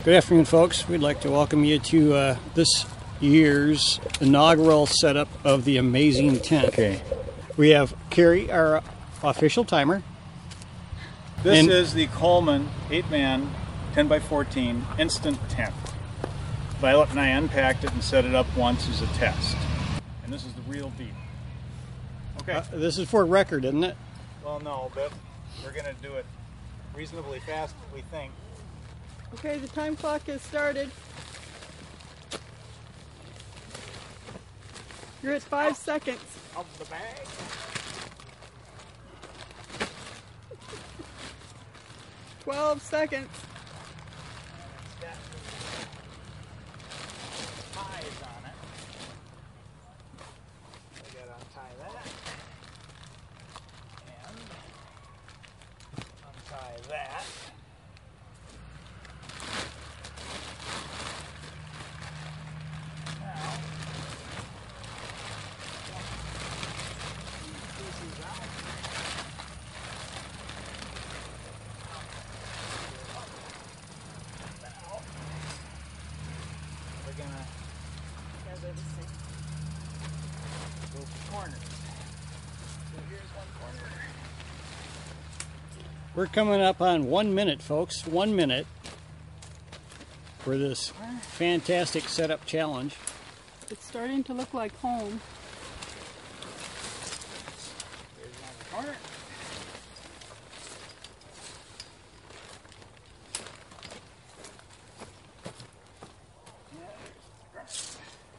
Good afternoon, folks. We'd like to welcome you to this year's inaugural setup of the amazing tent. Okay. We have Carrie, our official timer. This is the Coleman 8-man 10x14 instant tent. Violet and I unpacked it and set it up once as a test. And this is the real deal. Okay. This is for record, isn't it? Well, no, but we're going to do it reasonably fast, we think. Okay, the time clock has started. You're at 5 seconds. Of the bag. 12 seconds. It's got ties on it. We gotta untie that. And untie that. Now, pieces out. Now, we're gonna go for corners. So here's one corner. We're coming up on 1 minute, folks. 1 minute for this fantastic setup challenge. It's starting to look like home. Here's one corner.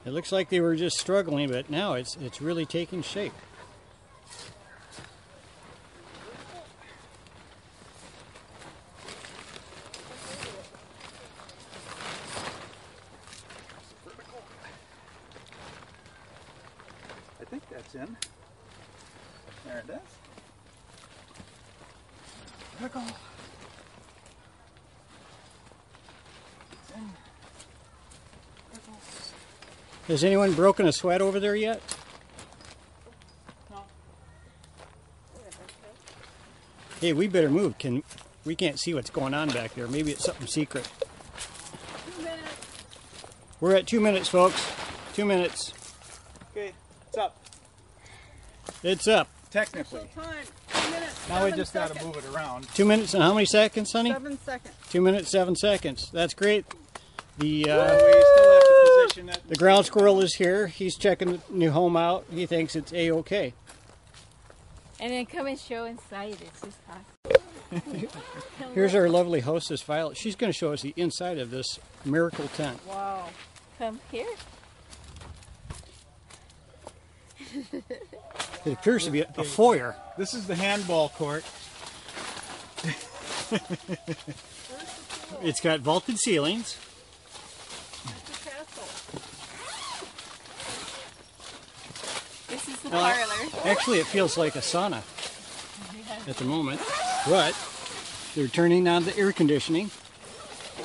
It looks like they were just struggling, but now it's really taking shape. I think that's in. There it is. Vertical. It's in. Vertical. Has anyone broken a sweat over there yet? No. Hey, we better move. We can't see what's going on back there. Maybe it's something secret. 2 minutes. We're at 2 minutes, folks. 2 minutes. Okay, it's up. It's up. Technically. Time. 2 minutes. Now we 7 just got to seconds. move it around. 2 minutes and how many seconds, honey? 7 seconds. 2 minutes, 7 seconds. That's great. We still have to position it. The ground squirrel is here. He's checking the new home out. He thinks it's A-OK. And then come and show inside. It's just awesome. Here's our lovely hostess, Violet. She's going to show us the inside of this miracle tent. Wow. Come here. It appears to be a foyer. This is the handball court. It's got vaulted ceilings. The castle. This is the parlor. Actually, it feels like a sauna at the moment, but they're turning on the air conditioning.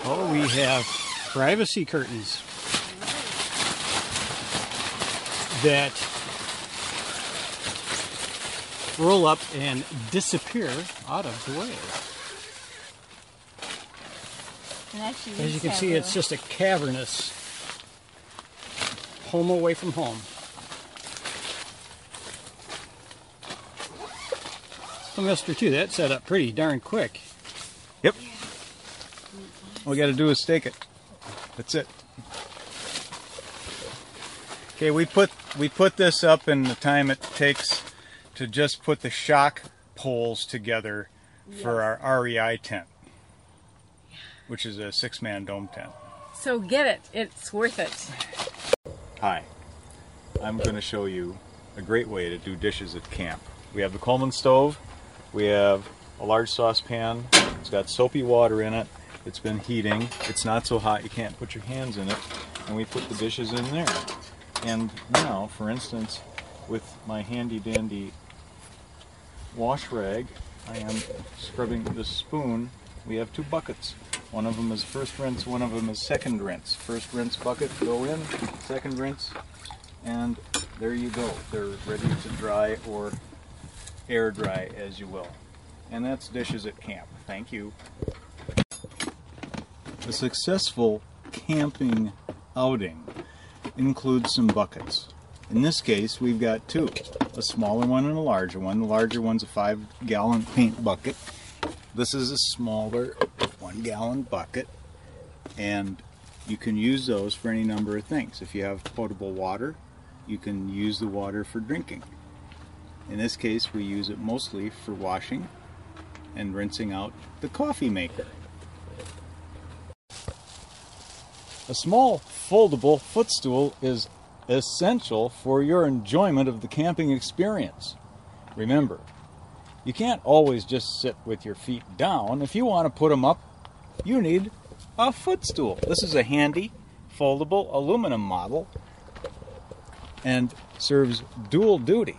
Oh, we have privacy curtains that roll up and disappear out of the way. And actually, As you can see, it's just a cavernous home away from home. So, Mr. 2, that set up pretty darn quick. Yep. All we got to do is stake it. That's it. Okay, we put this up in the time it takes to just put the shock poles together for our REI tent, which is a 6-man dome tent. So get it. It's worth it. Hi, I'm going to show you a great way to do dishes at camp. We have the Coleman stove. We have a large saucepan. It's got soapy water in it. It's been heating. It's not so hot you can't put your hands in it. And we put the dishes in there. And now, for instance, with my handy dandy wash rag, I am scrubbing the spoon. We have 2 buckets. One of them is first rinse, one of them is second rinse. First rinse bucket, go in, second rinse, and there you go. They're ready to dry or air dry as you will. And that's dishes at camp. Thank you. A successful camping outing includes some buckets. In this case, we've got two, a smaller one and a larger one. The larger one's a 5-gallon paint bucket. This is a smaller 1-gallon bucket, and you can use those for any number of things. If you have potable water, you can use the water for drinking. In this case, we use it mostly for washing and rinsing out the coffee maker. A small foldable footstool is essential for your enjoyment of the camping experience. Remember, you can't always just sit with your feet down. If you want to put them up, you need a footstool. This is a handy, foldable aluminum model and serves dual duty.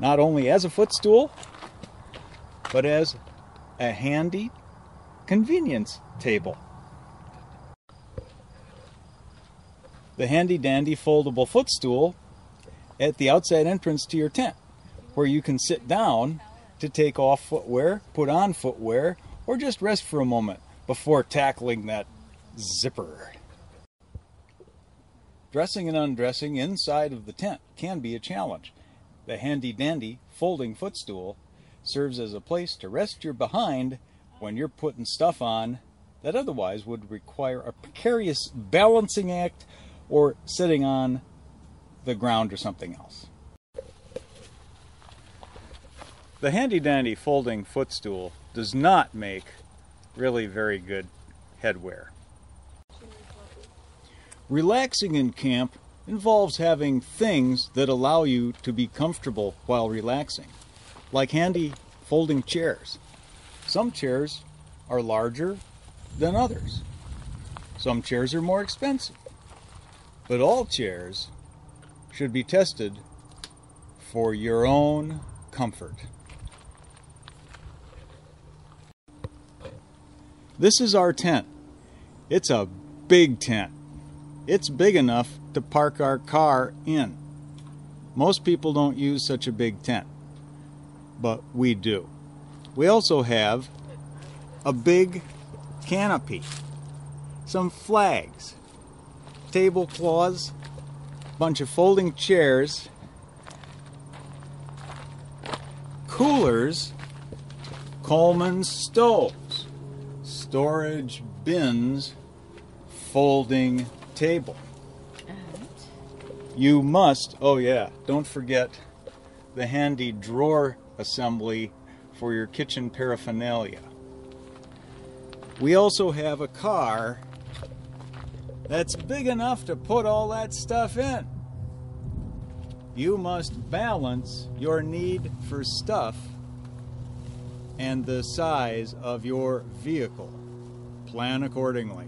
Not only as a footstool, but as a handy convenience table. The handy dandy foldable footstool at the outside entrance to your tent, where you can sit down to take off footwear, put on footwear, or just rest for a moment before tackling that zipper. Dressing and undressing inside of the tent can be a challenge. The handy dandy folding footstool serves as a place to rest your behind when you're putting stuff on that otherwise would require a precarious balancing act or sitting on the ground or something else. The handy dandy folding footstool does not make really very good headwear. Relaxing in camp involves having things that allow you to be comfortable while relaxing, like handy folding chairs. Some chairs are larger than others. Some chairs are more expensive. But all chairs should be tested for your own comfort. This is our tent. It's a big tent. It's big enough to park our car in. Most people don't use such a big tent, but we do. We also have a big canopy, some flags, tablecloths, a bunch of folding chairs, coolers, Coleman stoves, storage bins, folding table. You must, oh yeah, don't forget the handy drawer assembly for your kitchen paraphernalia. We also have a car that's big enough to put all that stuff in. You must balance your need for stuff and the size of your vehicle. Plan accordingly.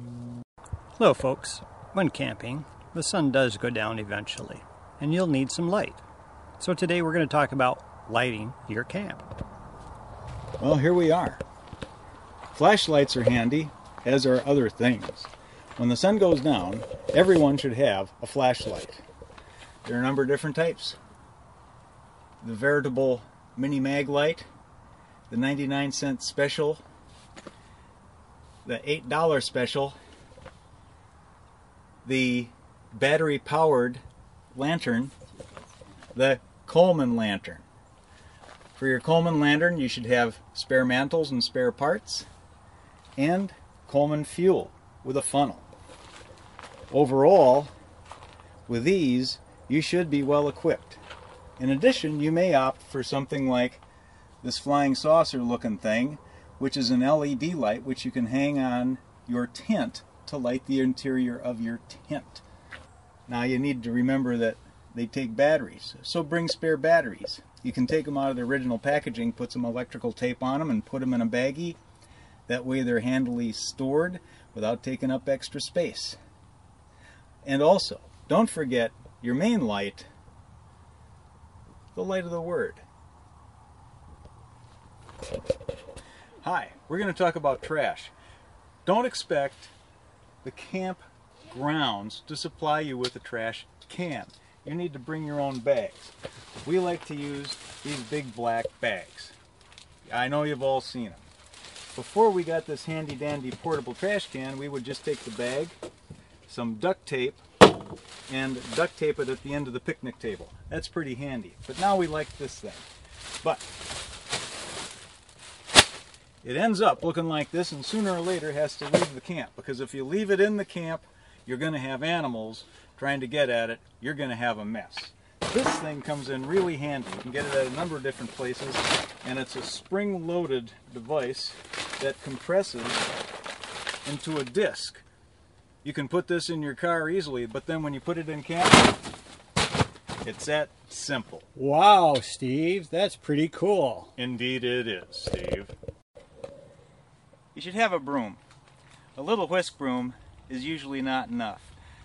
Hello folks. When camping, the sun does go down eventually, and you'll need some light. So today we're going to talk about lighting your camp. Well, here we are. Flashlights are handy, as are other things. When the sun goes down, everyone should have a flashlight. There are a number of different types. The veritable mini mag light, the 99-cent special, the $8 special, the battery-powered lantern, the Coleman lantern. For your Coleman lantern, you should have spare mantles and spare parts, and Coleman fuel with a funnel. Overall, with these, you should be well equipped. In addition, you may opt for something like this flying saucer looking thing, which is an LED light which you can hang on your tent to light the interior of your tent. Now you need to remember that they take batteries, so bring spare batteries. You can take them out of the original packaging, put some electrical tape on them, and put them in a baggie. That way they're handily stored without taking up extra space. And also, don't forget your main light, the light of the Word. Hi, we're going to talk about trash. Don't expect the campgrounds to supply you with a trash can. You need to bring your own bags. We like to use these big black bags. I know you've all seen them. Before we got this handy dandy portable trash can, we would just take the bag, some duct tape, and duct tape it at the end of the picnic table. That's pretty handy. But now we like this thing. But it ends up looking like this, and sooner or later has to leave the camp, because if you leave it in the camp, you're going to have animals trying to get at it. You're going to have a mess. This thing comes in really handy. You can get it at a number of different places, and it's a spring-loaded device that compresses into a disc. You can put this in your car easily, but then when you put it in camp, it's that simple. Wow, Steve, that's pretty cool. Indeed it is, Steve. You should have a broom. A little whisk broom is usually not enough.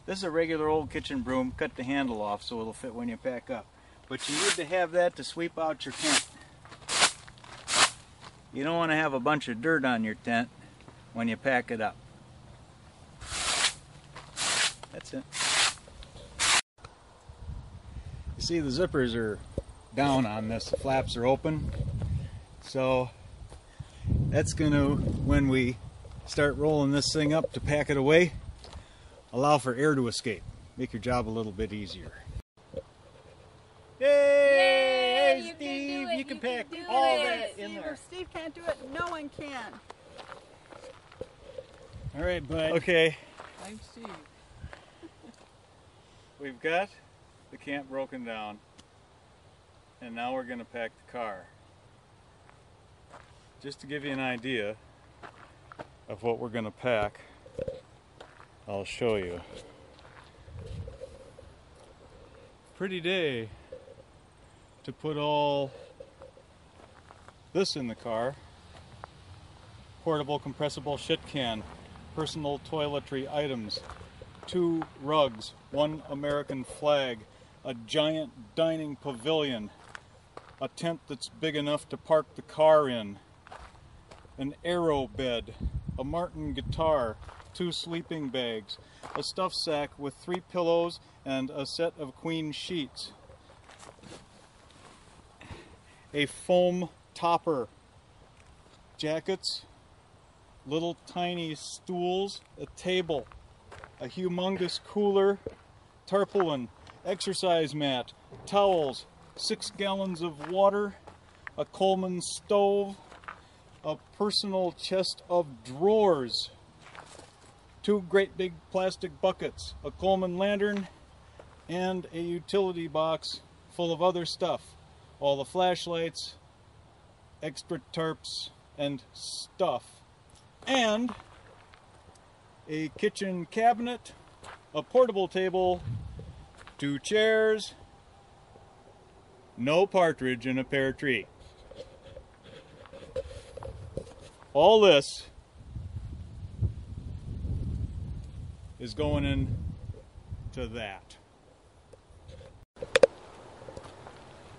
This is a regular old kitchen broom. Cut the handle off so it'll fit when you pack up. But you need to have that to sweep out your tent. You don't want to have a bunch of dirt on your tent when you pack it up. That's it. You see, the zippers are down on this. The flaps are open. So that's going to, when we start rolling this thing up to pack it away, allow for air to escape. Make your job a little bit easier. Yay! You Steve, can do it, you can you pack can do all it. that in Steve, there. if Steve can't do it, no one can. All right, bud. Okay, I'm Steve. we've got the camp broken down, and now we're going to pack the car. Just to give you an idea of what we're going to pack, I'll show you. Pretty day to put all this in the car. Portable compressible shit can, personal toiletry items, 2 rugs, 1 American flag, a giant dining pavilion, a tent that's big enough to park the car in, an aero bed, a Martin guitar, 2 sleeping bags, a stuff sack with 3 pillows and a set of queen sheets, a foam topper, jackets, little tiny stools, a table, a humongous cooler, tarpaulin, exercise mat, towels, 6 gallons of water, a Coleman stove, a personal chest of drawers, 2 great big plastic buckets, a Coleman lantern, and a utility box full of other stuff. All the flashlights, extra tarps, and stuff. And a kitchen cabinet, a portable table, 2 chairs, no partridge in a pear tree. All this is going in to that.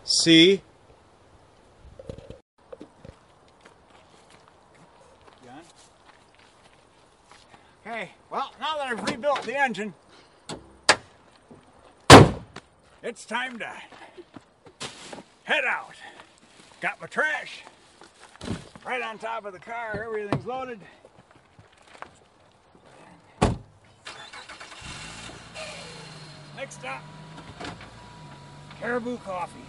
See? John? Okay, well, now that I've rebuilt the engine, it's time to head out. Got my trash right on top of the car, everything's loaded. Next stop, Caribou Coffee.